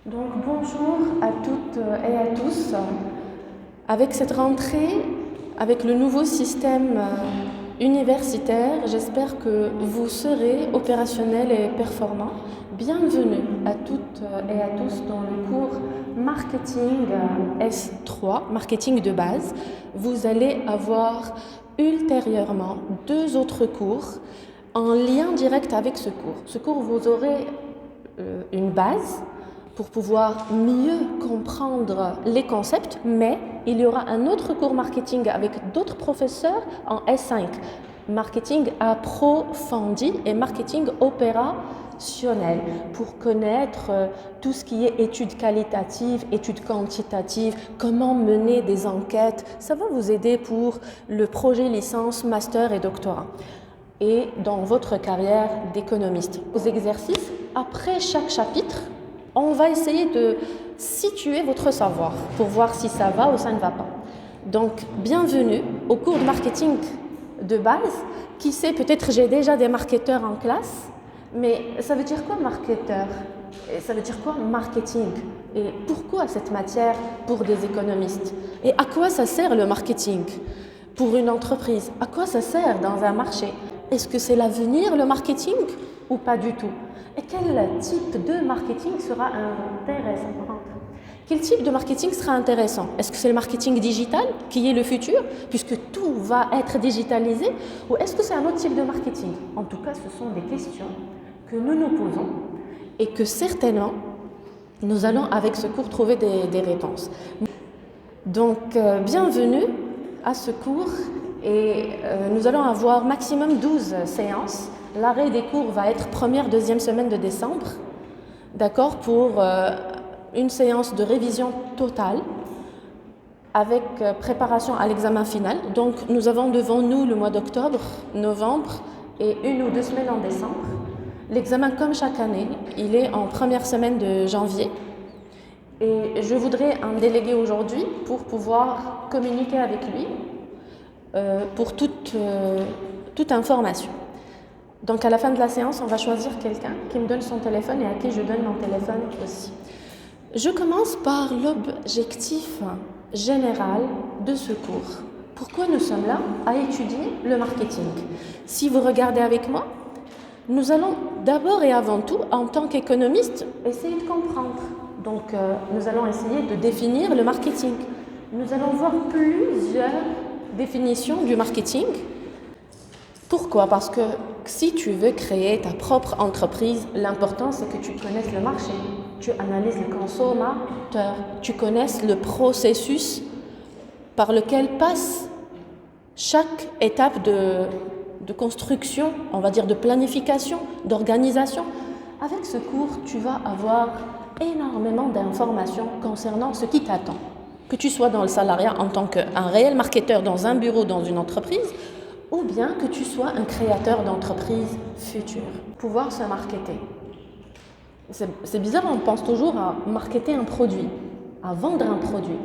Donc bonjour à toutes et à tous. Avec cette rentrée, avec le nouveau système universitaire, j'espère que vous serez opérationnels et performants. Bienvenue à toutes et à tous dans le cours Marketing S3, Marketing de base. Vous allez avoir ultérieurement 2 autres cours en lien direct avec ce cours. Ce cours, vous aurez une base pour pouvoir mieux comprendre les concepts, mais il y aura un autre cours marketing avec d'autres professeurs en S5, marketing approfondi et marketing opérationnel, pour connaître tout ce qui est études qualitatives, études quantitatives, comment mener des enquêtes. Ça va vous aider pour le projet licence, master et doctorat. Et dans votre carrière d'économiste. Aux exercices, après chaque chapitre, on va essayer de situer votre savoir pour voir si ça va ou ça ne va pas. Donc, bienvenue au cours de marketing de base. Qui sait, peut-être j'ai déjà des marketeurs en classe, mais ça veut dire quoi marketeur? Et ça veut dire quoi marketing? Et pourquoi cette matière pour des économistes? Et à quoi ça sert le marketing pour une entreprise? À quoi ça sert dans un marché? Est-ce que c'est l'avenir le marketing ou pas du tout? Et quel type de marketing sera intéressant? Quel type de marketing sera intéressant? Est-ce que c'est le marketing digital qui est le futur, puisque tout va être digitalisé? Ou est-ce que c'est un autre type de marketing? En tout cas, ce sont des questions que nous nous posons et que certainement, nous allons avec ce cours trouver des réponses. Donc, bienvenue à ce cours et nous allons avoir maximum 12 séances. L'arrêt des cours va être première, deuxième semaine de décembre, d'accord, pour une séance de révision totale avec préparation à l'examen final. Donc nous avons devant nous le mois d'octobre, novembre et 1 ou 2 semaines en décembre. L'examen, comme chaque année, il est en première semaine de janvier. Et je voudrais un délégué aujourd'hui pour pouvoir communiquer avec lui pour toute information. Donc à la fin de la séance, on va choisir quelqu'un qui me donne son téléphone et à qui je donne mon téléphone aussi. Je commence par l'objectif général de ce cours. Pourquoi nous sommes là à étudier le marketing? Si vous regardez avec moi, nous allons d'abord et avant tout, en tant qu'économiste, essayer de comprendre. Donc nous allons essayer de définir le marketing. Nous allons voir plusieurs définitions du marketing. Pourquoi? Parce que si tu veux créer ta propre entreprise, l'important c'est que tu connaisses le marché, tu analyses les consommateurs, tu connaisses le processus par lequel passe chaque étape de construction, on va dire de planification, d'organisation. Avec ce cours, tu vas avoir énormément d'informations concernant ce qui t'attend. Que tu sois dans le salariat en tant qu'un réel marketeur dans un bureau, dans une entreprise, ou bien que tu sois un créateur d'entreprise future. Pouvoir se marketer. C'est bizarre, on pense toujours à marketer un produit, à vendre un produit.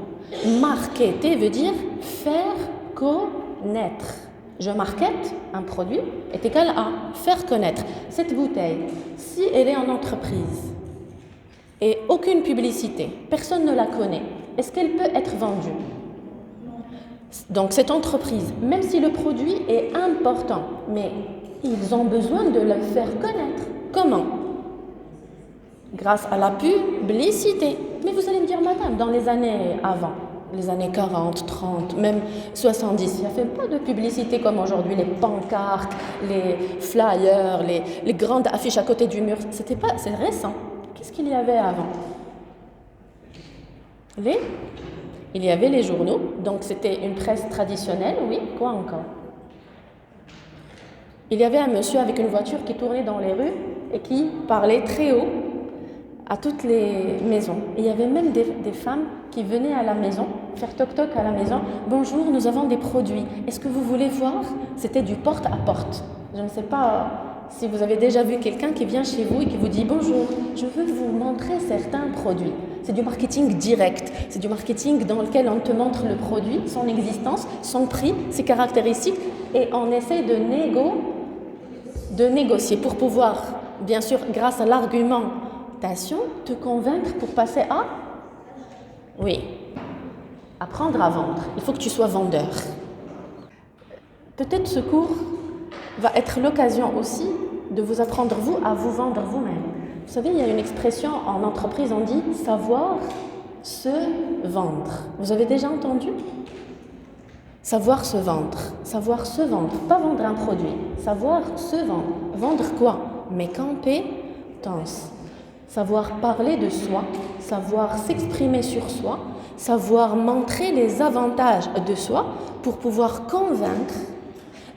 Marketer veut dire faire connaître. Je markete un produit est égal à faire connaître. Cette bouteille, si elle est en entreprise et aucune publicité, personne ne la connaît, est-ce qu'elle peut être vendue? Donc cette entreprise, même si le produit est important, mais ils ont besoin de le faire connaître. Comment? Grâce à la publicité. Mais vous allez me dire, madame, dans les années avant, les années 40, 30, même 70, il n'y avait pas de publicité comme aujourd'hui, les pancartes, les flyers, les grandes affiches à côté du mur. C'est récent. Qu'est-ce qu'il y avait avant? Il y avait les journaux, donc c'était une presse traditionnelle, oui, quoi encore? Il y avait un monsieur avec une voiture qui tournait dans les rues et qui parlait très haut à toutes les maisons. Et il y avait même des femmes qui venaient à la maison, faire toc-toc à la maison. Bonjour, nous avons des produits. Est-ce que vous voulez voir? C'était du porte-à-porte. Je ne sais pas si vous avez déjà vu quelqu'un qui vient chez vous et qui vous dit « Bonjour, je veux vous montrer certains produits ». C'est du marketing direct. C'est du marketing dans lequel on te montre le produit, son existence, son prix, ses caractéristiques et on essaie de négocier pour pouvoir, bien sûr, grâce à l'argument argumentation, te convaincre pour passer à... Oui, apprendre à vendre. Il faut que tu sois vendeur. Peut-être ce cours va être l'occasion aussi de vous apprendre, vous, à vous vendre vous-même. Vous savez, il y a une expression en entreprise, on dit « savoir se vendre ». Vous avez déjà entendu ? Savoir se vendre, pas vendre un produit, savoir se vendre. Vendre quoi? Mes compétences. Savoir parler de soi, savoir s'exprimer sur soi, savoir montrer les avantages de soi pour pouvoir convaincre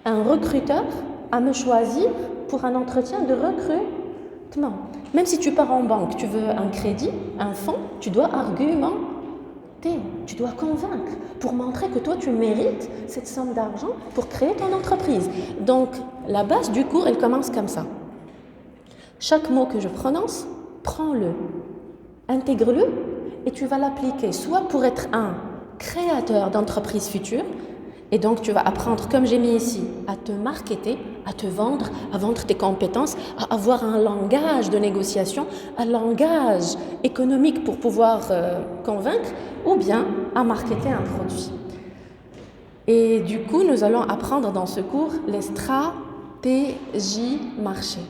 un recruteur à me choisir pour un entretien de recrutement. Même si tu pars en banque, tu veux un crédit, un fonds, tu dois argumenter, tu dois convaincre pour montrer que toi tu mérites cette somme d'argent pour créer ton entreprise. Donc la base du cours, elle commence comme ça. Chaque mot que je prononce, prends-le, intègre-le et tu vas l'appliquer soit pour être un créateur d'entreprise future, et donc tu vas apprendre, comme j'ai mis ici, à te marketer, à te vendre, à vendre tes compétences, à avoir un langage de négociation, un langage économique pour pouvoir convaincre, ou bien à marketer un produit. Et du coup, nous allons apprendre dans ce cours les stratégies marché.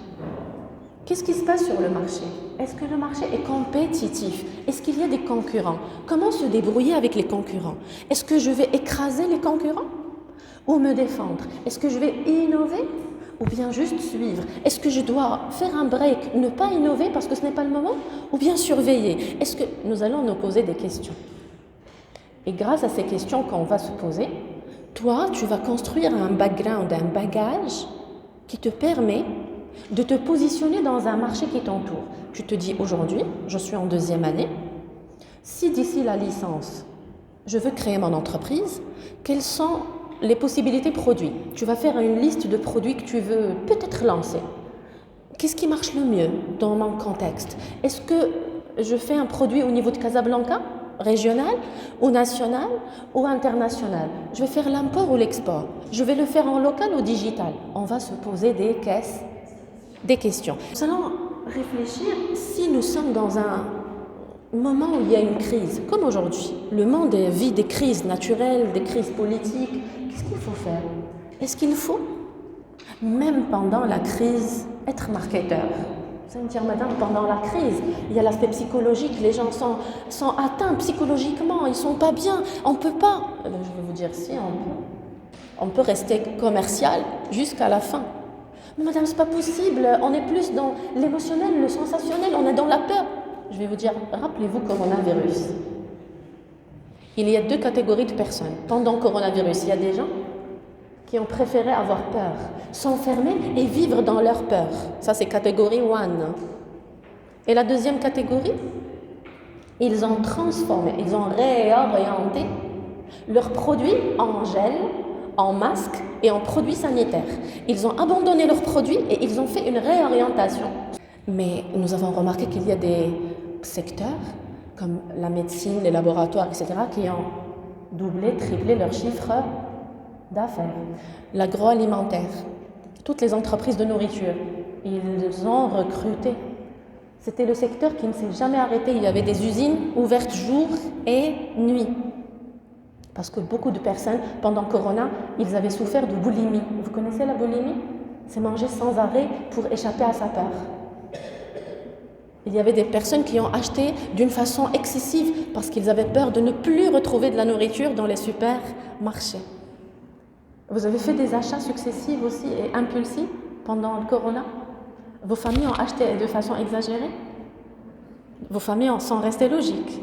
Qu'est-ce qui se passe sur le marché? Est-ce que le marché est compétitif? Est-ce qu'il y a des concurrents? Comment se débrouiller avec les concurrents? Est-ce que je vais écraser les concurrents ou me défendre? Est-ce que je vais innover ou bien juste suivre? Est-ce que je dois faire un break, ne pas innover parce que ce n'est pas le moment, ou bien surveiller? Est-ce que nous allons nous poser des questions? Et grâce à ces questions qu'on va se poser, toi, tu vas construire un background, un bagage qui te permet de te positionner dans un marché qui t'entoure. Tu te dis aujourd'hui, je suis en 2e année, si d'ici la licence, je veux créer mon entreprise, quelles sont les possibilités produits? Tu vas faire une liste de produits que tu veux peut-être lancer. Qu'est-ce qui marche le mieux dans mon contexte? Est-ce que je fais un produit au niveau de Casablanca, régional ou national ou international? Je vais faire l'import ou l'export? Je vais le faire en local ou digital? On va se poser des questions. Nous allons réfléchir si nous sommes dans un moment où il y a une crise, comme aujourd'hui. Le monde vit des crises naturelles, des crises politiques. Qu'est-ce qu'il faut faire? Est-ce qu'il faut, même pendant la crise, être marketeur? Vous allez me dire, madame, pendant la crise, il y a l'aspect psychologique, les gens sont atteints psychologiquement, ils ne sont pas bien, on ne peut pas. Je vais vous dire, si, on peut. On peut rester commercial jusqu'à la fin. Mais madame, c'est pas possible, on est plus dans l'émotionnel, le sensationnel, on est dans la peur. Je vais vous dire, rappelez-vous coronavirus. Il y a 2 catégories de personnes. Pendant le coronavirus, il y a des gens qui ont préféré avoir peur, s'enfermer et vivre dans leur peur. Ça, c'est catégorie 1. Et la deuxième catégorie, ils ont transformé, ils ont réorienté leurs produits en gel, en masques et en produits sanitaires. Ils ont abandonné leurs produits et ils ont fait une réorientation. Mais nous avons remarqué qu'il y a des secteurs comme la médecine, les laboratoires, etc., qui ont doublé, triplé leurs chiffres d'affaires. L'agroalimentaire, toutes les entreprises de nourriture, ils ont recruté. C'était le secteur qui ne s'est jamais arrêté. Il y avait des usines ouvertes jour et nuit. Parce que beaucoup de personnes, pendant Corona, ils avaient souffert de boulimie. Vous connaissez la boulimie? C'est manger sans arrêt pour échapper à sa peur. Il y avait des personnes qui ont acheté d'une façon excessive parce qu'ils avaient peur de ne plus retrouver de la nourriture dans les supermarchés. Vous avez fait des achats successifs aussi et impulsifs pendant le Corona? Vos familles ont acheté de façon exagérée? Vos familles sont restées logiques?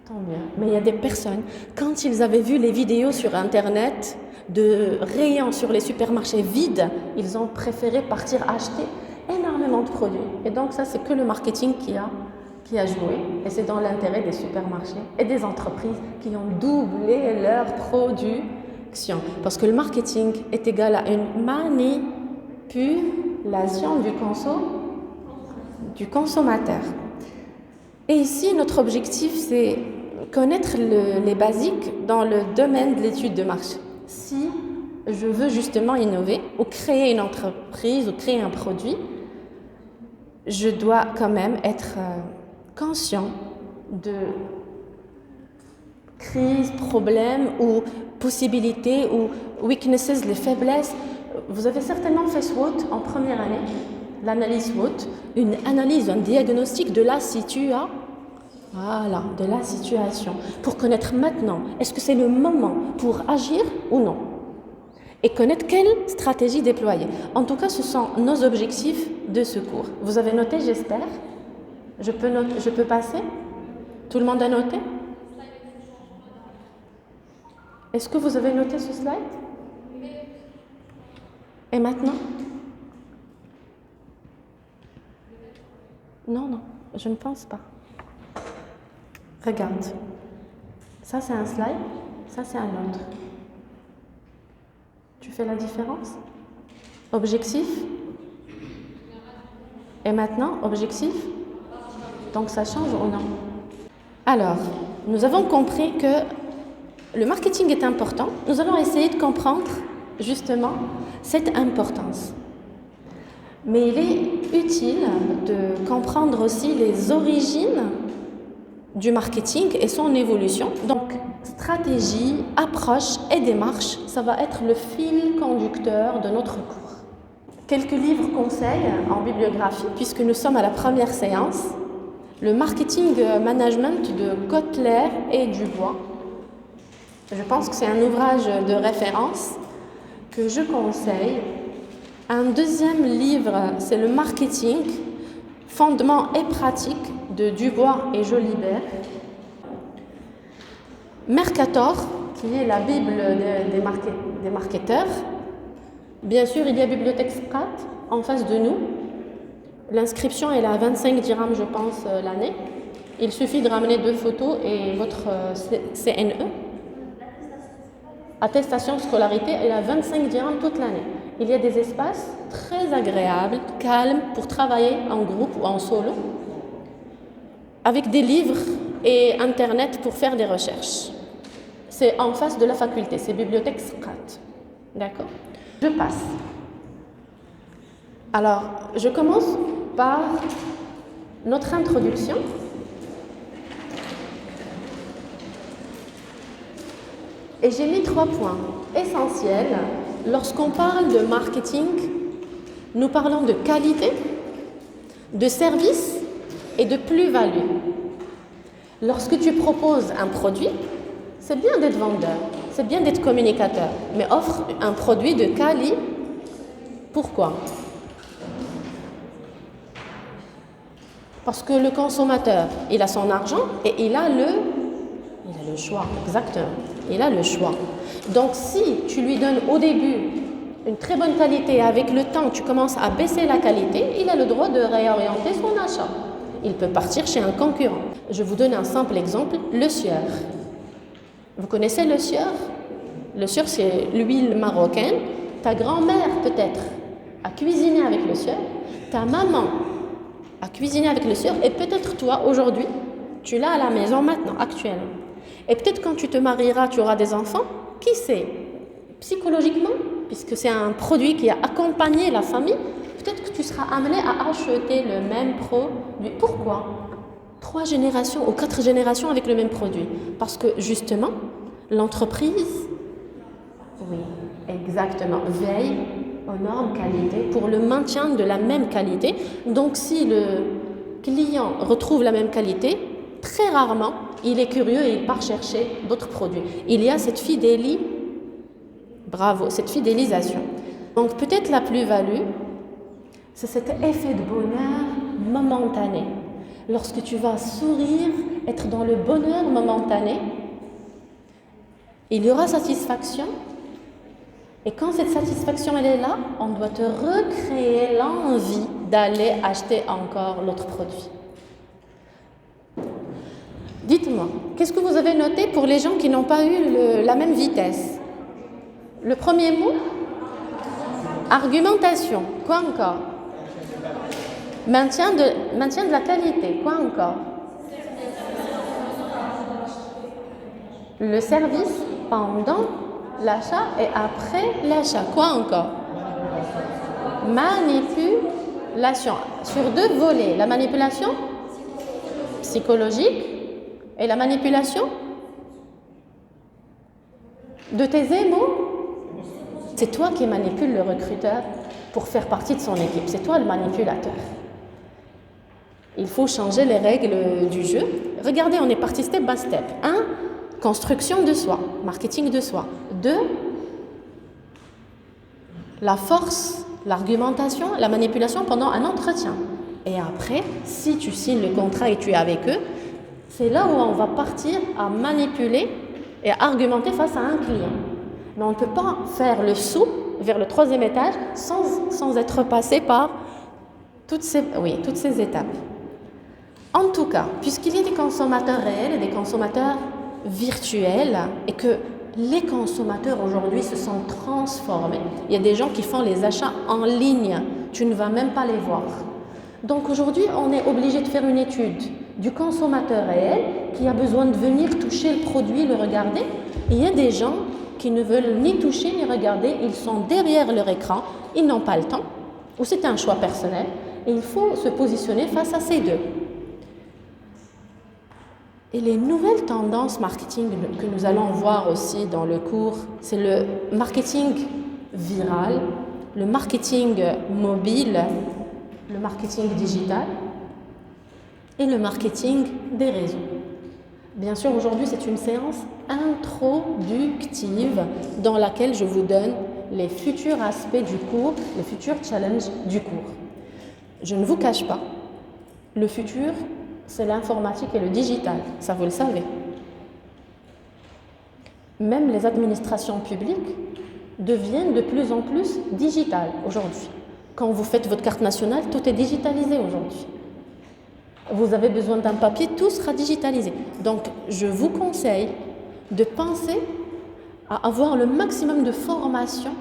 Tant mieux. Mais il y a des personnes, quand ils avaient vu les vidéos sur Internet de rayons sur les supermarchés vides, ils ont préféré partir acheter énormément de produits. Et donc ça, c'est que le marketing qui a joué. Et c'est dans l'intérêt des supermarchés et des entreprises qui ont doublé leur production. Parce que le marketing est égal à une manipulation du consommateur. Et ici, notre objectif, c'est connaître les basiques dans le domaine de l'étude de marché. Si je veux justement innover ou créer une entreprise ou créer un produit, je dois quand même être conscient de crises, problèmes ou possibilités ou weaknesses, les faiblesses. Vous avez certainement fait SWOT en première année, l'analyse SWOT, une analyse, un diagnostic de la situation. Voilà, de la situation, pour connaître maintenant, est-ce que c'est le moment pour agir ou non? Et connaître quelle stratégie déployer. En tout cas, ce sont nos objectifs de ce cours. Vous avez noté, j'espère? Je peux passer? Tout le monde a noté? Est-ce que vous avez noté ce slide? Et maintenant? Non, je ne pense pas. Regarde. Ça, c'est un slide. Ça, c'est un autre. Tu fais la différence? Objectif? Et maintenant, objectif? Donc, ça change ou non? Alors, nous avons compris que le marketing est important. Nous allons essayer de comprendre justement cette importance. Mais il est utile de comprendre aussi les origines du marketing et son évolution. Donc, stratégie, approche et démarche, ça va être le fil conducteur de notre cours. Quelques livres conseils en bibliographie, puisque nous sommes à la première séance. Le marketing management de Kotler et Dubois. Je pense que c'est un ouvrage de référence que je conseille. Un deuxième livre, c'est le marketing, fondements et pratiques de Dubois et Jolibert. Mercator, qui est la Bible des marketeurs. Bien sûr, il y a Bibliothèque Scrat en face de nous. L'inscription est à 25 dirhams, je pense, l'année. Il suffit de ramener 2 photos et votre CNE. Attestation de scolarité, elle a 25 dirhams toute l'année. Il y a des espaces très agréables, calmes, pour travailler en groupe ou en solo, avec des livres et Internet pour faire des recherches. C'est en face de la faculté, c'est Bibliothèque Scrat. D'accord? Je passe. Alors, je commence par notre introduction. Et j'ai mis 3 points essentiels. Lorsqu'on parle de marketing, nous parlons de qualité, de service et de plus-value. Lorsque tu proposes un produit, c'est bien d'être vendeur, c'est bien d'être communicateur, mais offre un produit de qualité. Pourquoi? Parce que le consommateur, il a son argent et il a le choix, exactement. Il a le choix. Donc, si tu lui donnes au début une très bonne qualité et avec le temps, tu commences à baisser la qualité, il a le droit de réorienter son achat. Il peut partir chez un concurrent. Je vous donne un simple exemple, le sieur. Vous connaissez le sieur? Le sieur, c'est l'huile marocaine. Ta grand-mère, peut-être, a cuisiné avec le sieur. Ta maman a cuisiné avec le sieur. Et peut-être toi, aujourd'hui, tu l'as à la maison maintenant, actuellement. Et peut-être quand tu te marieras, tu auras des enfants. Qui sait? Psychologiquement, puisque c'est un produit qui a accompagné la famille, peut-être que tu seras amené à acheter le même produit. Pourquoi? 3 générations ou 4 générations avec le même produit. Parce que justement, l'entreprise, oui, exactement, veille aux normes qualité pour le maintien de la même qualité. Donc si le client retrouve la même qualité, très rarement, il est curieux et il part chercher d'autres produits. Il y a cette cette fidélisation. Donc peut-être la plus-value, c'est cet effet de bonheur momentané. Lorsque tu vas sourire, être dans le bonheur momentané, il y aura satisfaction. Et quand cette satisfaction elle est là, on doit te recréer l'envie d'aller acheter encore l'autre produit. Dites-moi, qu'est-ce que vous avez noté pour les gens qui n'ont pas eu la même vitesse? Le premier mot? Argumentation. Quoi encore? Maintien de la qualité. Quoi encore? Le service pendant l'achat et après l'achat. Quoi encore? sur deux volets. La manipulation psychologique et la manipulation de tes émotions. C'est toi qui manipules le recruteur pour faire partie de son équipe. C'est toi le manipulateur. Il faut changer les règles du jeu. Regardez, on est parti step by step. 1. Construction de soi, marketing de soi. 2. La force, l'argumentation, la manipulation pendant un entretien. Et après, si tu signes le contrat et tu es avec eux, c'est là où on va partir à manipuler et à argumenter face à un client. Mais on ne peut pas faire le saut vers le 3e étage sans être passé par toutes ces étapes. En tout cas, puisqu'il y a des consommateurs réels et des consommateurs virtuels et que les consommateurs aujourd'hui se sont transformés, il y a des gens qui font les achats en ligne, tu ne vas même pas les voir. Donc aujourd'hui, on est obligé de faire une étude du consommateur réel qui a besoin de venir toucher le produit, le regarder. Et il y a des gens qui ne veulent ni toucher ni regarder, ils sont derrière leur écran, ils n'ont pas le temps, ou c'est un choix personnel, et il faut se positionner face à ces deux. Et les nouvelles tendances marketing que nous allons voir aussi dans le cours, c'est le marketing viral, le marketing mobile, le marketing digital et le marketing des réseaux. Bien sûr, aujourd'hui, c'est une séance introductive dans laquelle je vous donne les futurs aspects du cours, les futurs challenges du cours. Je ne vous cache pas, le futur, c'est l'informatique et le digital, ça vous le savez. Même les administrations publiques deviennent de plus en plus digitales aujourd'hui. Quand vous faites votre carte nationale, tout est digitalisé aujourd'hui. Vous avez besoin d'un papier, tout sera digitalisé. Donc, je vous conseille de penser à avoir le maximum de formations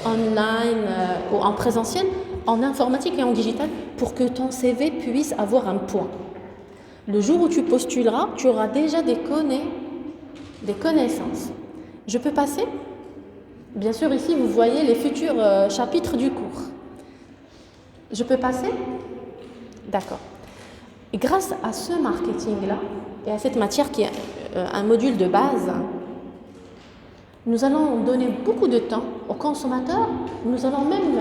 online ou en présentiel, en informatique et en digital, pour que ton CV puisse avoir un poids. Le jour où tu postuleras, tu auras déjà des connaissances. Je peux passer? Bien sûr, ici, vous voyez les futurs chapitres du cours. Je peux passer? D'accord. Et grâce à ce marketing-là et à cette matière qui est un module de base, nous allons donner beaucoup de temps aux consommateurs. Nous allons même,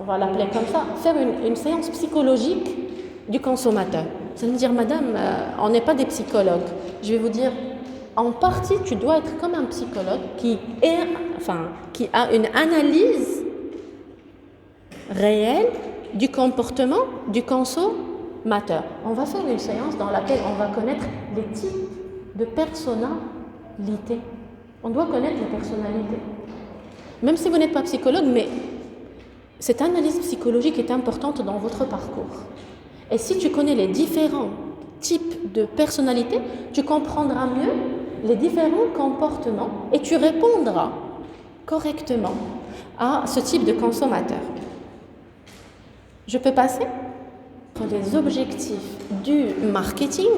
on va l'appeler comme ça, faire une séance psychologique du consommateur. Vous allez me dire, madame, on n'est pas des psychologues. Je vais vous dire, en partie, tu dois être comme un psychologue qui a une analyse réelle du comportement du consommateur. On va faire une séance dans laquelle on va connaître les types de personnalités. On doit connaître les personnalités. Même si vous n'êtes pas psychologue, mais cette analyse psychologique est importante dans votre parcours. Et si tu connais les différents types de personnalités, tu comprendras mieux les différents comportements et tu répondras correctement à ce type de consommateur. Je peux passer? Pour les objectifs du marketing,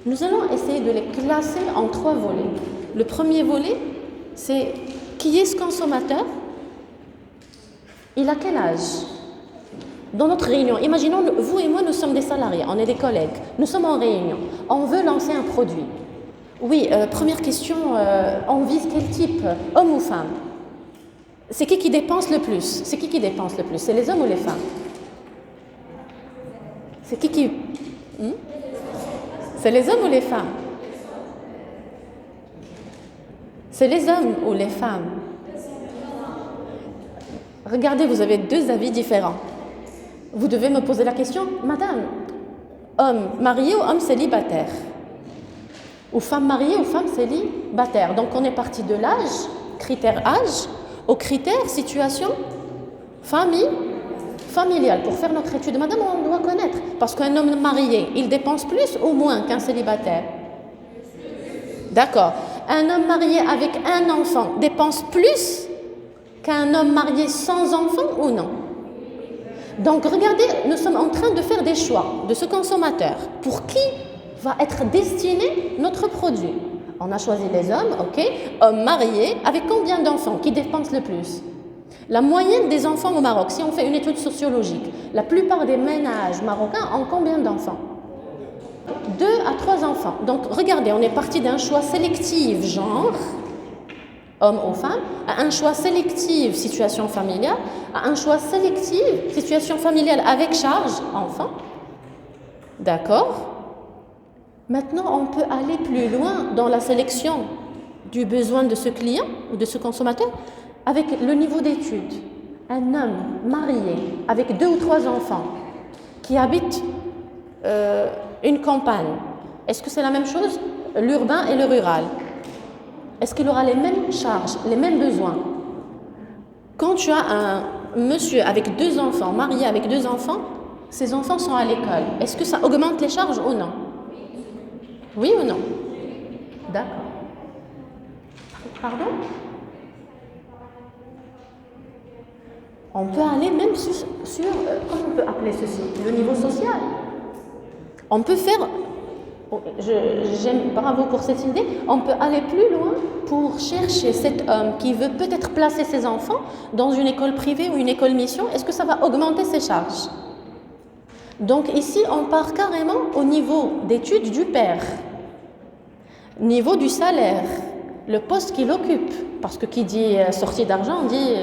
nous allons essayer de les classer en 3 volets. Le premier volet, c'est qui est ce consommateur? Il a quel âge? Dans notre réunion, imaginons, vous et moi, nous sommes des salariés, on est des collègues, nous sommes en réunion, on veut lancer un produit. Oui, première question, on vise quel type? Homme ou femme? C'est qui dépense le plus? C'est qui dépense le plus? C'est les hommes ou les femmes? C'est qui C'est les hommes ou les femmes? C'est les hommes ou les femmes? Regardez, vous avez 2 avis différents. Vous devez me poser la question, madame, homme marié ou homme célibataire? Ou femme mariée ou femme célibataire? Donc on est parti de l'âge, critère âge, au critère situation, famille, familiale. Pour faire notre étude, madame, on doit connaître. Parce qu'un homme marié, il dépense plus ou moins qu'un célibataire? D'accord. Un homme marié avec un enfant dépense plus qu'un homme marié sans enfant ou non? Donc regardez, nous sommes en train de faire des choix de ce consommateur. Pour qui va être destiné notre produit? On a choisi les hommes, ok. Hommes mariés avec combien d'enfants? Qui dépensent le plus? La moyenne des enfants au Maroc, si on fait une étude sociologique, la plupart des ménages marocains ont combien d'enfants? 2 à 3 enfants. Donc regardez, on est parti d'un choix sélectif genre, homme ou femme, à un choix sélectif situation familiale, à un choix sélectif situation familiale avec charge, enfant. D'accord? Maintenant, on peut aller plus loin dans la sélection du besoin de ce client ou de ce consommateur avec le niveau d'études. Un homme marié avec 2 ou 3 enfants qui habite une campagne, est-ce que c'est la même chose, l'urbain et le rural? Est-ce qu'il aura les mêmes charges, les mêmes besoins? Quand tu as un monsieur avec 2 enfants, marié avec 2 enfants, ses enfants sont à l'école. Est-ce que ça augmente les charges ou non? Oui ou non? D'accord. Pardon? On peut aller même sur comment on peut appeler ceci? Le niveau social. On peut faire, bravo pour cette idée, on peut aller plus loin pour chercher cet homme qui veut peut-être placer ses enfants dans une école privée ou une école mission. Est-ce que ça va augmenter ses charges? Donc ici, on part carrément au niveau d'études du père, niveau du salaire, le poste qu'il occupe, parce que qui dit sortie d'argent dit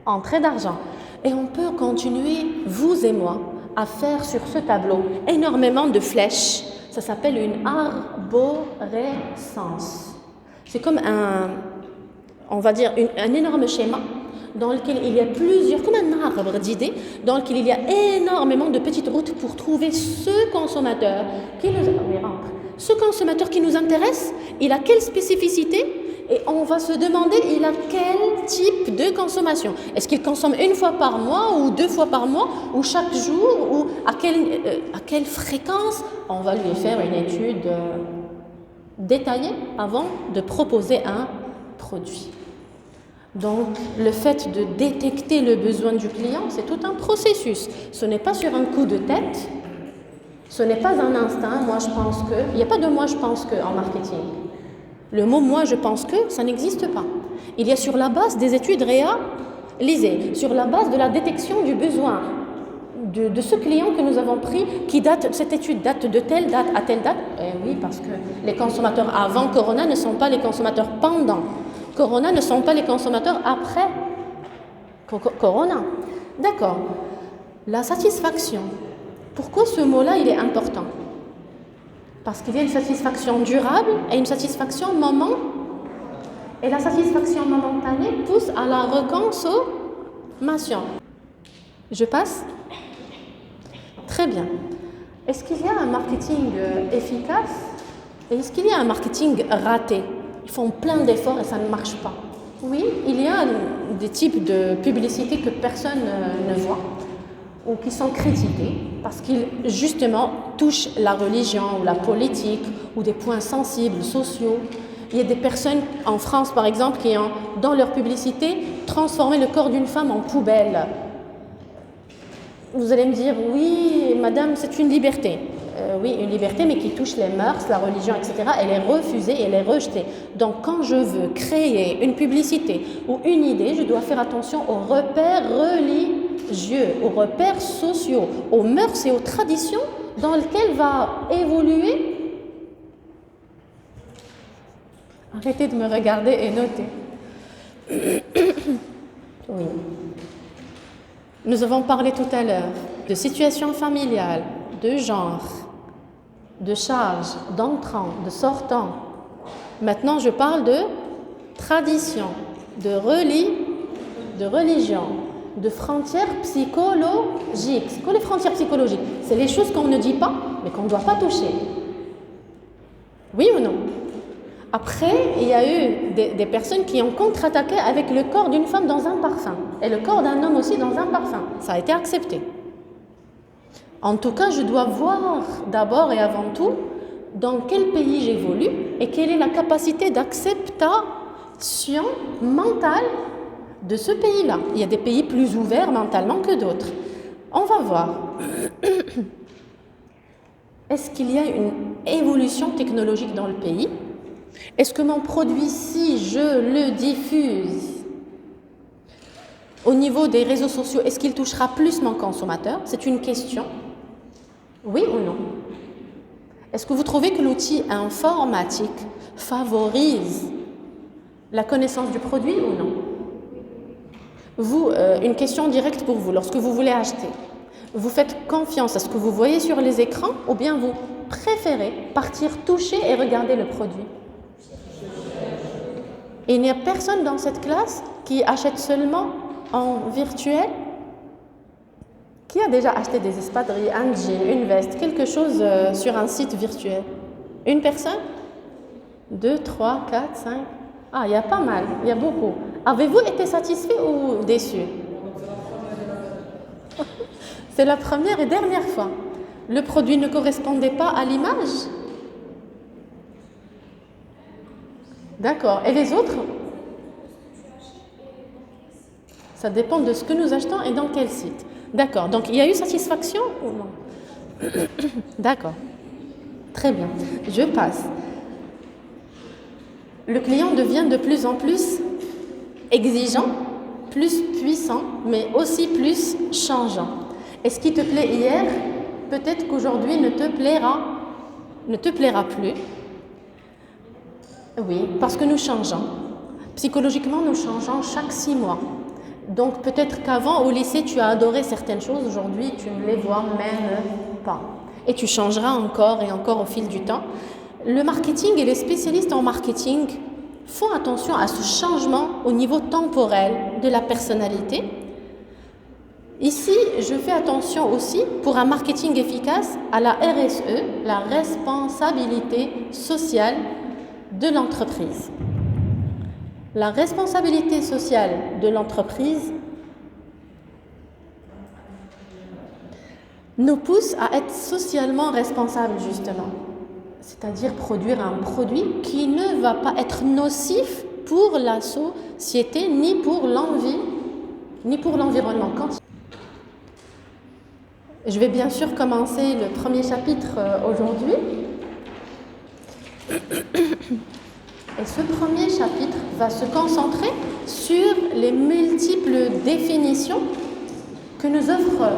entrée d'argent. Et on peut continuer, vous et moi, à faire sur ce tableau énormément de flèches. Ça s'appelle une arborescence. C'est comme on va dire, un énorme schéma dans lequel il y a plusieurs, comme un arbre d'idées, dans lequel il y a énormément de petites routes pour trouver ce consommateur ce consommateur qui nous intéresse. Il a quelle spécificité? Et on va se demander, il a quel type de consommation? Est-ce qu'il consomme 1 fois par mois ou 2 fois par mois ou chaque jour ou à quelle fréquence? On va lui faire une étude détaillée avant de proposer un produit. Donc, le fait de détecter le besoin du client, c'est tout un processus. Ce n'est pas sur un coup de tête, ce n'est pas un instinct. Moi, je pense que... Il n'y a pas de moi, je pense que en marketing. Le mot « moi, je pense que », ça n'existe pas. Il y a sur la base des études réalisées, sur la base de la détection du besoin de ce client que nous avons pris, cette étude date de telle date à telle date. Eh oui, parce que les consommateurs avant Corona ne sont pas les consommateurs pendant Corona, ne sont pas les consommateurs après Corona. D'accord. La satisfaction. Pourquoi ce mot-là, il est important? Parce qu'il y a une satisfaction durable et une satisfaction momentanée. Et la satisfaction momentanée pousse à la reconsommation. Je passe? Très bien. Est-ce qu'il y a un marketing efficace et est-ce qu'il y a un marketing raté? Ils font plein d'efforts et ça ne marche pas. Oui, il y a des types de publicités que personne ne voit ou qui sont critiqués parce qu'ils, justement, touchent la religion ou la politique ou des points sensibles, sociaux. Il y a des personnes, en France par exemple, qui ont, dans leur publicité, transformé le corps d'une femme en poubelle. Vous allez me dire, oui, madame, c'est une liberté. Oui, une liberté, mais qui touche les mœurs, la religion, etc. Elle est refusée, elle est rejetée. Donc, quand je veux créer une publicité ou une idée, je dois faire attention aux repères religieux, aux repères sociaux, aux mœurs et aux traditions dans lesquelles va évoluer. Arrêtez de me regarder et notez. Oui. Nous avons parlé tout à l'heure de situation familiale, de genre, de charge, d'entrant, de sortant. Maintenant, je parle de tradition, de religion, de frontières psychologiques. C'est quoi les frontières psychologiques? C'est les choses qu'on ne dit pas, mais qu'on ne doit pas toucher. Oui ou non? Après, il y a eu des personnes qui ont contre-attaqué avec le corps d'une femme dans un parfum et le corps d'un homme aussi dans un parfum. Ça a été accepté. En tout cas, je dois voir d'abord et avant tout dans quel pays j'évolue et quelle est la capacité d'acceptation mentale de ce pays-là. Il y a des pays plus ouverts mentalement que d'autres. On va voir. Est-ce qu'il y a une évolution technologique dans le pays? Est-ce que mon produit, si je le diffuse, Au niveau des réseaux sociaux, est-ce qu'il touchera plus mon consommateur? C'est une question. Oui ou non? Est-ce que vous trouvez que l'outil informatique favorise la connaissance du produit ou non? Vous, une question directe pour vous. Lorsque vous voulez acheter, vous faites confiance à ce que vous voyez sur les écrans ou bien vous préférez partir toucher et regarder le produit? Et il n'y a personne dans cette classe qui achète seulement en virtuel? Qui a déjà acheté des espadrilles, un jean, une veste, quelque chose sur un site virtuel? Une personne? 2, 3, 4, 5? Ah, il y a pas mal, il y a beaucoup. Avez-vous été satisfait ou déçu? C'est la première et dernière fois. Le produit ne correspondait pas à l'image? D'accord. Et les autres? Ça dépend de ce que nous achetons et dans quel site. D'accord. Donc, il y a eu satisfaction ou non? D'accord. Très bien. Je passe. Le client devient de plus en plus exigeant, plus puissant, mais aussi plus changeant. Et ce qui te plaît hier, peut-être qu'aujourd'hui ne te plaira plus. Oui, parce que nous changeons. Psychologiquement, nous changeons chaque 6 mois. Donc peut-être qu'avant, au lycée, tu as adoré certaines choses. Aujourd'hui, tu ne les vois même pas. Et tu changeras encore et encore au fil du temps. Le marketing et les spécialistes en marketing font attention à ce changement au niveau temporel de la personnalité. Ici, je fais attention aussi, pour un marketing efficace, à la RSE, la responsabilité sociale de l'entreprise. La responsabilité sociale de l'entreprise nous pousse à être socialement responsables, justement. C'est-à-dire produire un produit qui ne va pas être nocif pour la société, ni pour l'envie, ni pour l'environnement. Je vais bien sûr commencer le premier chapitre aujourd'hui. Et ce premier chapitre va se concentrer sur les multiples définitions que nous offre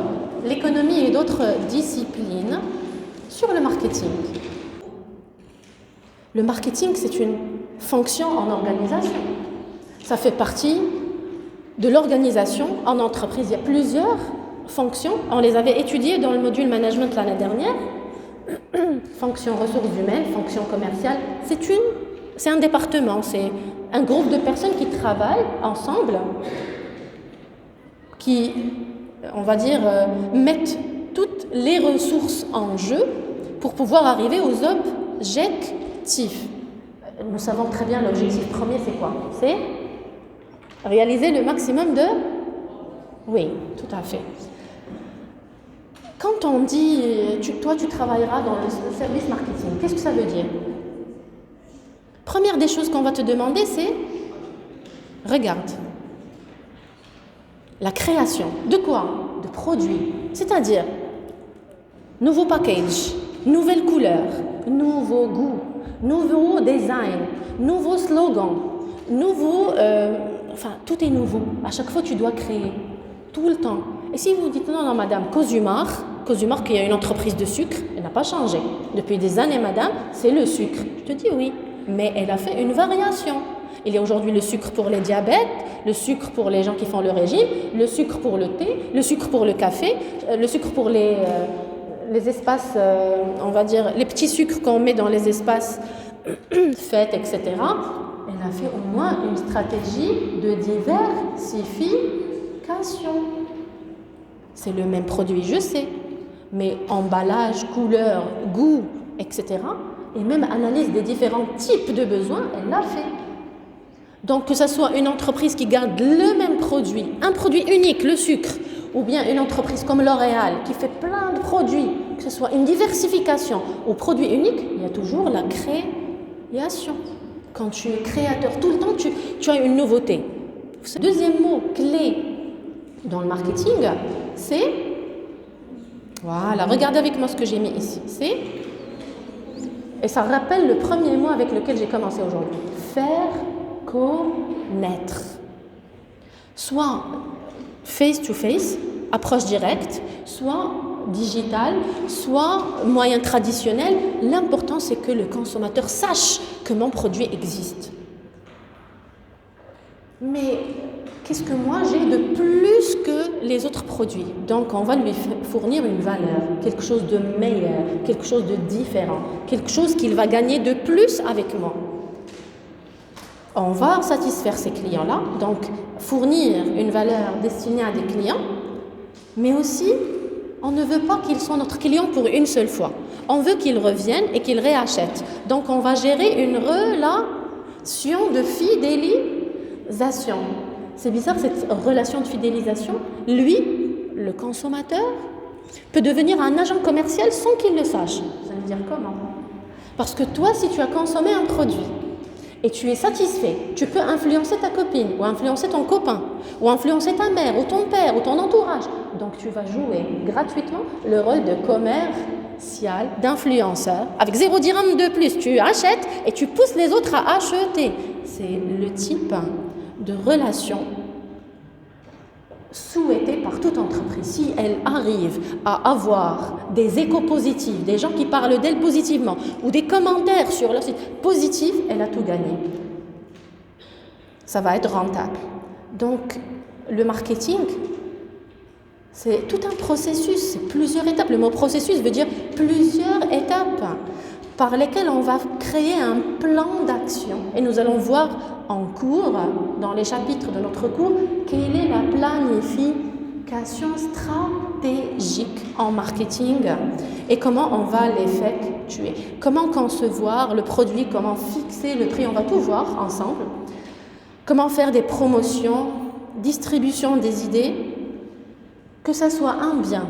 l'économie et d'autres disciplines sur le marketing. Le marketing, c'est une fonction en organisation. Ça fait partie de l'organisation en entreprise. Il y a plusieurs fonctions. On les avait étudiées dans le module management l'année dernière. Fonction ressources humaines, fonction commerciale. C'est un département, c'est un groupe de personnes qui travaillent ensemble, qui, on va dire, mettent toutes les ressources en jeu pour pouvoir arriver aux objectifs. Nous savons très bien l'objectif premier, c'est quoi? C'est réaliser le maximum de... Oui, tout à fait. Quand on dit, toi tu travailleras dans le service marketing, qu'est-ce que ça veut dire? Première des choses qu'on va te demander, c'est, regarde, la création. De quoi? De produits. C'est-à-dire, nouveau package, nouvelle couleur, nouveau goût, nouveau design, nouveau slogan, tout est nouveau. À chaque fois, tu dois créer, tout le temps. Et si vous dites, non, madame, Cosumar, qui est une entreprise de sucre, elle n'a pas changé. Depuis des années, madame, c'est le sucre. Je te dis oui. Mais elle a fait une variation. Il y a aujourd'hui le sucre pour les diabètes, le sucre pour les gens qui font le régime, le sucre pour le thé, le sucre pour le café, le sucre pour les espaces, on va dire, les petits sucres qu'on met dans les espaces fêtes, etc. Elle a fait au moins une stratégie de diversification. C'est le même produit, je sais, mais emballage, couleur, goût, etc., et même analyse des différents types de besoins, elle l'a fait. Donc que ce soit une entreprise qui garde le même produit, un produit unique, le sucre, ou bien une entreprise comme L'Oréal qui fait plein de produits, que ce soit une diversification ou produit unique, il y a toujours la création. Quand tu es créateur, tout le temps, tu as une nouveauté. Deuxième mot clé dans le marketing, c'est... Voilà, regardez avec moi ce que j'ai mis ici. C'est... Et ça rappelle le premier mot avec lequel j'ai commencé aujourd'hui. Faire connaître. Soit face-to-face, approche directe, soit digital, soit moyen traditionnel. L'important, c'est que le consommateur sache que mon produit existe. Mais qu'est-ce que moi j'ai de plus que les autres produits? Donc, on va lui fournir une valeur, quelque chose de meilleur, quelque chose de différent, quelque chose qu'il va gagner de plus avec moi. On va satisfaire ces clients-là, donc fournir une valeur destinée à des clients, mais aussi, on ne veut pas qu'ils soient notre client pour une seule fois. On veut qu'ils reviennent et qu'ils réachètent. Donc, on va gérer une relation de fidélisation. C'est bizarre, cette relation de fidélisation. Lui, le consommateur, peut devenir un agent commercial sans qu'il le sache. Vous allez me dire comment? Parce que toi, si tu as consommé un produit et tu es satisfait, tu peux influencer ta copine ou influencer ton copain ou influencer ta mère ou ton père ou ton entourage. Donc, tu vas jouer gratuitement le rôle de commercial, d'influenceur. Avec 0 dirham de plus, tu achètes et tu pousses les autres à acheter. C'est le type de relation souhaitée par toute entreprise. Si elle arrive à avoir des échos positifs, des gens qui parlent d'elle positivement ou des commentaires sur leur site positifs, elle a tout gagné. Ça va être rentable. Donc, le marketing, c'est tout un processus, c'est plusieurs étapes. Le mot processus veut dire plusieurs étapes par lesquelles on va créer un plan d'action. Et nous allons voir en cours, dans les chapitres de notre cours, quelle est la planification stratégique en marketing et comment on va l'effectuer. Comment concevoir le produit, comment fixer le prix, on va tout voir ensemble. Comment faire des promotions, distribution des idées, que ce soit un bien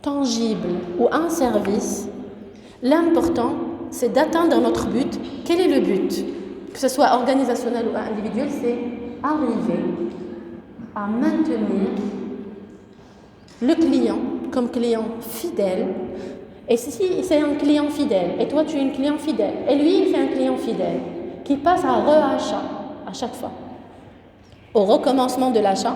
tangible ou un service. L'important, c'est d'atteindre notre but. Quel est le but? Que ce soit organisationnel ou individuel, c'est arriver à maintenir le client comme client fidèle. Et si c'est un client fidèle, et toi tu es une client fidèle, et lui il fait un client fidèle, qui passe à re-achat à chaque fois, au recommencement de l'achat,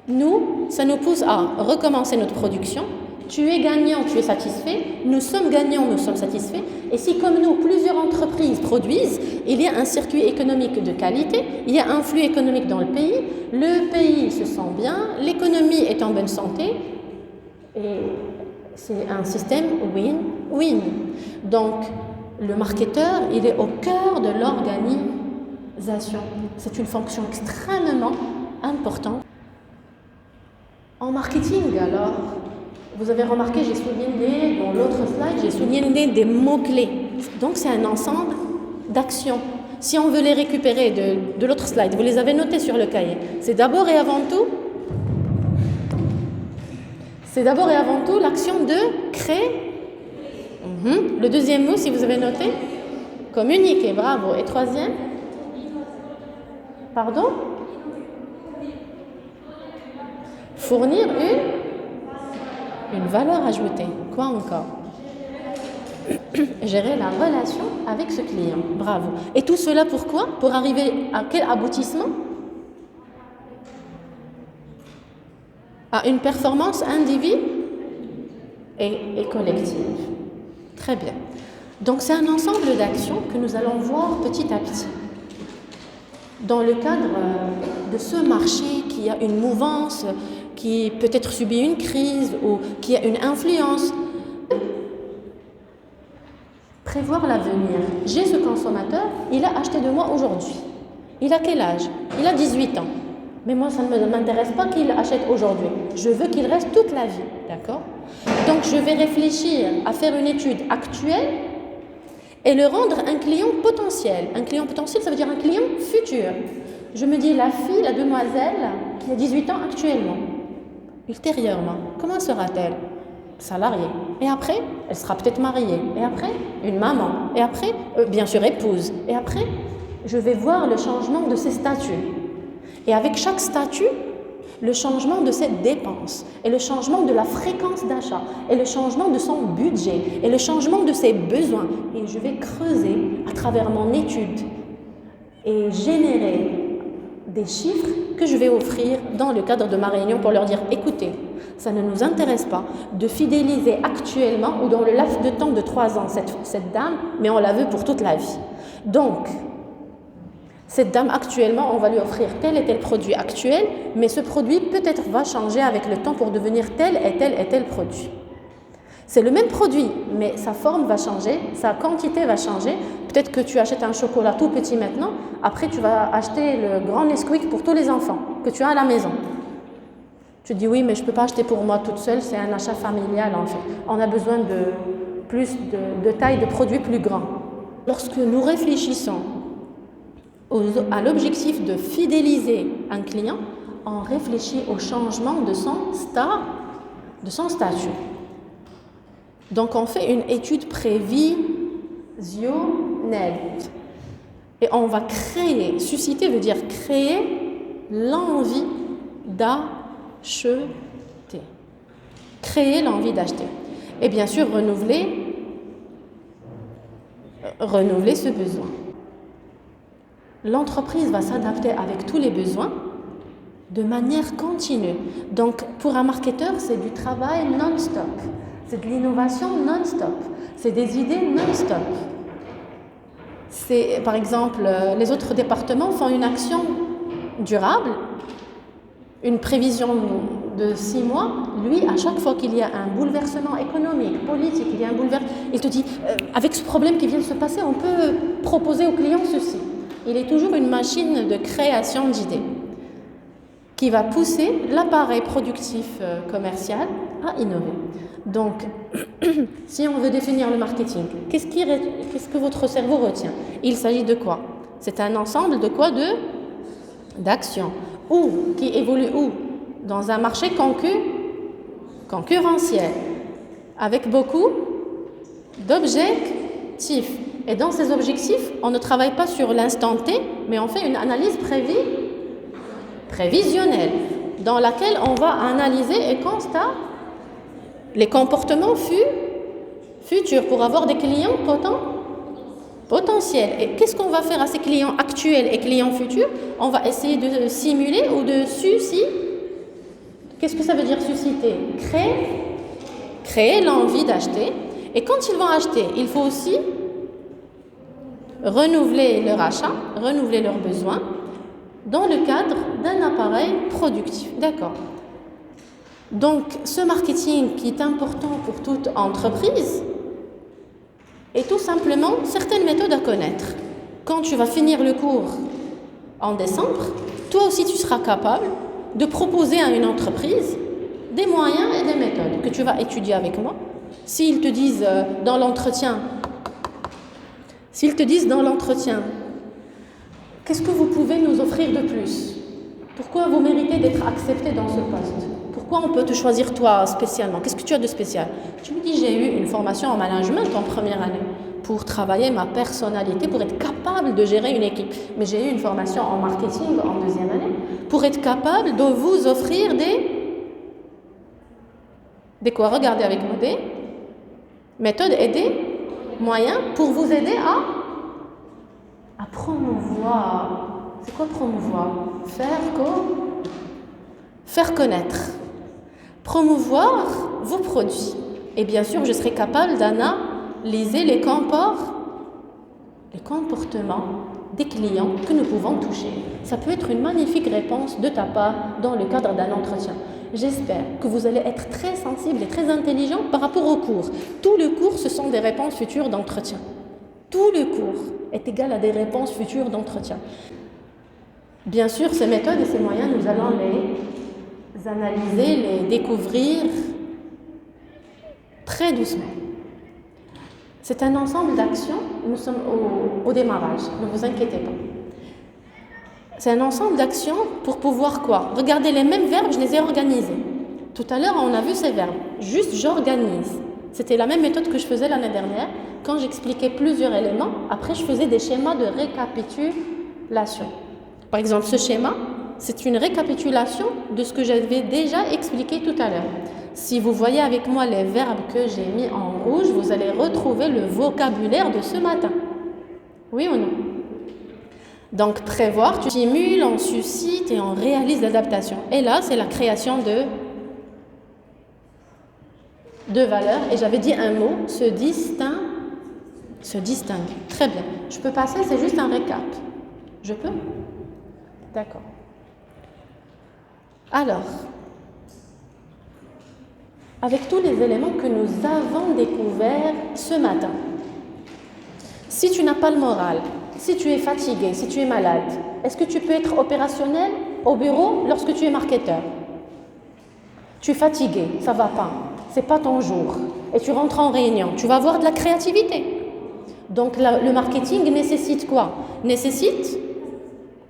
nous, ça nous pousse à recommencer notre production. Tu es gagnant, tu es satisfait. Nous sommes gagnants, nous sommes satisfaits. Et si, comme nous, plusieurs entreprises produisent, il y a un circuit économique de qualité, il y a un flux économique dans le pays se sent bien, l'économie est en bonne santé, et c'est un système win-win. Donc, le marketeur, il est au cœur de l'organisation. C'est une fonction extrêmement importante. En marketing, alors, vous avez remarqué, j'ai souligné dans l'autre slide, j'ai souligné des mots-clés. Donc, c'est un ensemble d'actions. Si on veut les récupérer de l'autre slide, vous les avez notés sur le cahier. C'est d'abord et avant tout l'action de créer. Le deuxième mot, si vous avez noté, communiquer, bravo. Et troisième? Pardon? Fournir une valeur ajoutée. Quoi encore? Gérer la relation avec ce client. Bravo. Et tout cela pourquoi? Pour arriver à quel aboutissement? À une performance individuelle et collective. Très bien. Donc c'est un ensemble d'actions que nous allons voir petit à petit. Dans le cadre de ce marché qui a une mouvance, qui peut-être subit une crise ou qui a une influence, prévoir l'avenir. J'ai ce consommateur, il a acheté de moi aujourd'hui. Il a quel âge? Il a 18 ans. Mais moi, ça ne m'intéresse pas qu'il achète aujourd'hui. Je veux qu'il reste toute la vie, d'accord? Donc, je vais réfléchir à faire une étude actuelle et le rendre un client potentiel. Un client potentiel, ça veut dire un client futur. Je me dis, la fille, la demoiselle, qui a 18 ans actuellement, ultérieurement, comment sera-t-elle? Salariée. Et après, elle sera peut-être mariée. Et après, une maman. Et après, bien sûr, épouse. Et après, je vais voir le changement de ses statuts. Et avec chaque statut, le changement de ses dépenses, et le changement de la fréquence d'achat, et le changement de son budget, et le changement de ses besoins. Et je vais creuser à travers mon étude et générer des chiffres que je vais offrir dans le cadre de ma réunion pour leur dire écoutez, ça ne nous intéresse pas de fidéliser actuellement ou dans le laps de temps de 3 ans cette dame, mais on la veut pour toute la vie. Donc, cette dame actuellement, on va lui offrir tel et tel produit actuel, mais ce produit peut-être va changer avec le temps pour devenir tel et tel et tel produit. C'est le même produit, mais sa forme va changer, sa quantité va changer. Peut-être que tu achètes un chocolat tout petit maintenant, après tu vas acheter le grand Nesquik pour tous les enfants que tu as à la maison. Tu dis oui, mais je ne peux pas acheter pour moi toute seule, c'est un achat familial en fait. On a besoin de plus de taille de produits plus grands. Lorsque nous réfléchissons à l'objectif de fidéliser un client, on réfléchit au changement de son statut. Donc on fait une étude prévisionnelle et on va susciter veut dire créer l'envie d'acheter. Créer l'envie d'acheter. Et bien sûr renouveler ce besoin. L'entreprise va s'adapter avec tous les besoins de manière continue. Donc pour un marketeur, c'est du travail non-stop. C'est de l'innovation non-stop. C'est des idées non-stop. Par exemple, les autres départements font une action durable, une prévision de 6 mois. Lui, à chaque fois qu'il y a un bouleversement économique, politique, il te dit, avec ce problème qui vient de se passer, on peut proposer au client ceci. Il est toujours une machine de création d'idées qui va pousser l'appareil productif commercial à innover. Donc, si on veut définir le marketing, qu'est-ce que votre cerveau retient? Il s'agit de quoi? C'est un ensemble de quoi? D'actions. Qui évolue où? Dans un marché concurrentiel, avec beaucoup d'objectifs. Et dans ces objectifs, on ne travaille pas sur l'instant T, mais on fait une analyse prévisionnelle, dans laquelle on va analyser et constater les comportements futurs pour avoir des clients potentiels. Et qu'est-ce qu'on va faire à ces clients actuels et clients futurs? On va essayer de simuler ou de susciter. Qu'est-ce que ça veut dire susciter? Créer l'envie d'acheter. Et quand ils vont acheter, il faut aussi renouveler leur achat, renouveler leurs besoins dans le cadre d'un appareil productif. D'accord. Donc, ce marketing qui est important pour toute entreprise est tout simplement certaines méthodes à connaître. Quand tu vas finir le cours en décembre, toi aussi tu seras capable de proposer à une entreprise des moyens et des méthodes que tu vas étudier avec moi. S'ils te disent dans l'entretien, qu'est-ce que vous pouvez nous offrir de plus? Pourquoi vous méritez d'être accepté dans ce poste? Pourquoi on peut te choisir toi spécialement? Qu'est-ce que tu as de spécial? Tu me dis, j'ai eu une formation en management en première année pour travailler ma personnalité, pour être capable de gérer une équipe. Mais j'ai eu une formation en marketing en deuxième année pour être capable de vous offrir des quoi? Regardez avec moi, des méthodes et des moyens pour vous aider à promouvoir. C'est quoi promouvoir? Faire connaître. Promouvoir vos produits. Et bien sûr, je serai capable d'analyser les comportements des clients que nous pouvons toucher. Ça peut être une magnifique réponse de ta part dans le cadre d'un entretien. J'espère que vous allez être très sensible et très intelligent par rapport au cours. Tout le cours, ce sont des réponses futures d'entretien. Tout le cours est égal à des réponses futures d'entretien. Bien sûr, ces méthodes et ces moyens, nous allons les analyser, les découvrir très doucement. C'est un ensemble d'actions, nous sommes au démarrage, ne vous inquiétez pas. C'est un ensemble d'actions pour pouvoir quoi? Regardez les mêmes verbes, je les ai organisés. Tout à l'heure, on a vu ces verbes, juste j'organise. C'était la même méthode que je faisais l'année dernière, quand j'expliquais plusieurs éléments, après je faisais des schémas de récapitulation. Par exemple, ce schéma, c'est une récapitulation de ce que j'avais déjà expliqué tout à l'heure. Si vous voyez avec moi les verbes que j'ai mis en rouge, vous allez retrouver le vocabulaire de ce matin. Oui ou non? Donc prévoir, tu stimules, on suscite et on réalise l'adaptation. Et là, c'est la création de valeurs. Et j'avais dit un mot, se distingue. Très bien. Je peux passer, c'est juste un récap. Je peux? D'accord. Alors, avec tous les éléments que nous avons découverts ce matin, si tu n'as pas le moral, si tu es fatigué, si tu es malade, est-ce que tu peux être opérationnel au bureau lorsque tu es marketeur? Tu es fatigué, ça ne va pas, c'est pas ton jour, et tu rentres en réunion, tu vas avoir de la créativité. Donc le marketing nécessite quoi? Nécessite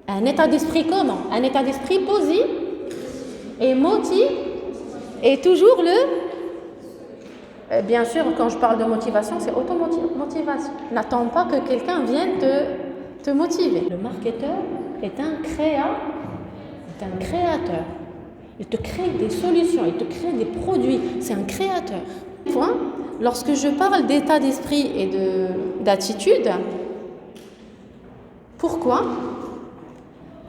un état d'esprit comment? Un état d'esprit positif et motivé, et toujours bien sûr, quand je parle de motivation, c'est automotivation. N'attends pas que quelqu'un vienne te motiver. Le marketeur est un créateur. Il te crée des solutions, il te crée des produits. C'est un créateur. Point. Lorsque je parle d'état d'esprit et d'attitude, pourquoi?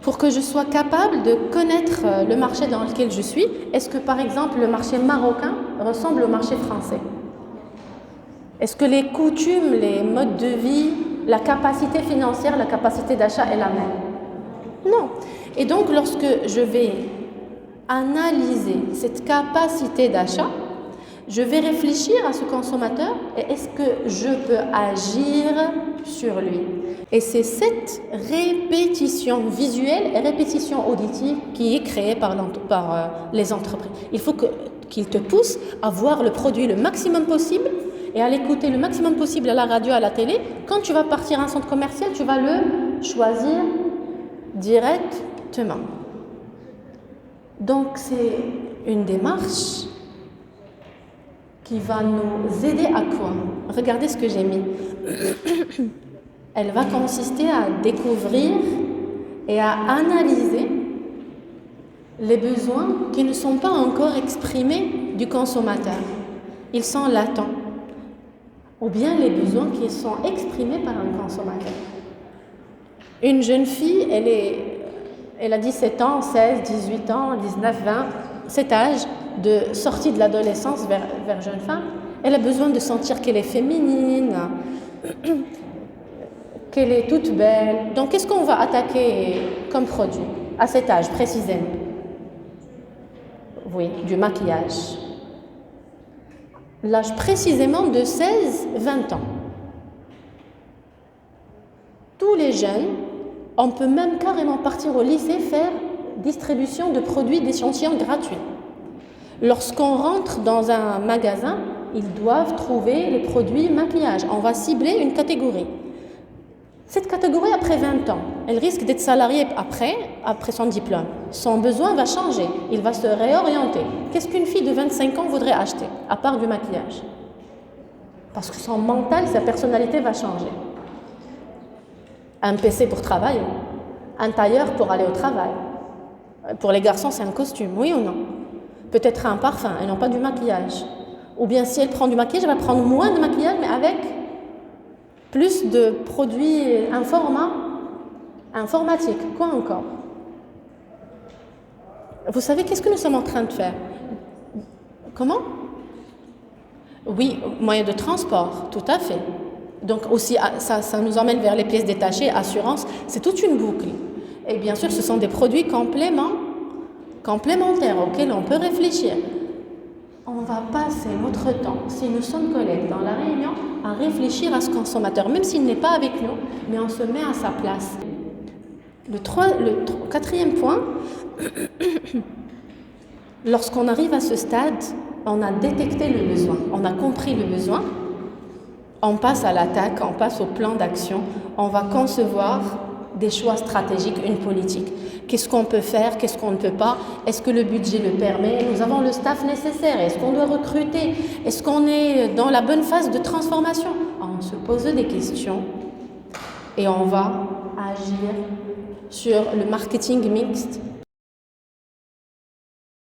Pour que je sois capable de connaître le marché dans lequel je suis. Est-ce que par exemple le marché marocain ressemble au marché français? Est-ce que les coutumes, les modes de vie, la capacité financière, la capacité d'achat est la même? Non. Et donc lorsque je vais analyser cette capacité d'achat, je vais réfléchir à ce consommateur et est-ce que je peux agir sur lui? Et c'est cette répétition visuelle et répétition auditive qui est créée par les entreprises. Il faut qu'ils te poussent à voir le produit le maximum possible et à l'écouter le maximum possible à la radio, à la télé. Quand tu vas partir à un centre commercial, tu vas le choisir directement. Donc c'est une démarche qui va nous aider à quoi? Regardez ce que j'ai mis. Elle va consister à découvrir et à analyser les besoins qui ne sont pas encore exprimés du consommateur. Ils sont latents. Ou bien les besoins qui sont exprimés par un consommateur. Une jeune fille, elle a 17 ans, 16, 18 ans, 19, 20, cet âge de sortie de l'adolescence vers jeune femme, elle a besoin de sentir qu'elle est féminine, qu'elle est toute belle. Donc, qu'est-ce qu'on va attaquer comme produit à cet âge précisément? Oui, du maquillage. L'âge précisément de 16-20 ans. Tous les jeunes, on peut même carrément partir au lycée faire distribution de produits d'échantillons gratuits. Lorsqu'on rentre dans un magasin, ils doivent trouver les produits maquillage. On va cibler une catégorie. Cette catégorie, après 20 ans, elle risque d'être salariée après son diplôme. Son besoin va changer, il va se réorienter. Qu'est-ce qu'une fille de 25 ans voudrait acheter, à part du maquillage? Parce que son mental, sa personnalité va changer. Un PC pour travailler, un tailleur pour aller au travail. Pour les garçons, c'est un costume, oui ou non? Peut-être un parfum et non pas du maquillage. Ou bien si elle prend du maquillage, elle va prendre moins de maquillage, mais avec plus de produits, un format informatique. Quoi encore? Vous savez, qu'est-ce que nous sommes en train de faire? Comment? Oui, moyen de transport, tout à fait. Donc aussi, ça nous emmène vers les pièces détachées, assurance, c'est toute une boucle. Et bien sûr, ce sont des produits complémentaires auxquels on peut réfléchir. On va passer notre temps, si nous sommes collègues dans la réunion, à réfléchir à ce consommateur, même s'il n'est pas avec nous, mais on se met à sa place. Le quatrième point, lorsqu'on arrive à ce stade, on a détecté le besoin, on a compris le besoin, on passe à l'attaque, on passe au plan d'action, on va concevoir des choix stratégiques, une politique. Qu'est-ce qu'on peut faire, qu'est-ce qu'on ne peut pas? Est-ce que le budget le permet? Nous avons le staff nécessaire? Est-ce qu'on doit recruter? Est-ce qu'on est dans la bonne phase de transformation? On se pose des questions et on va agir sur le marketing mixte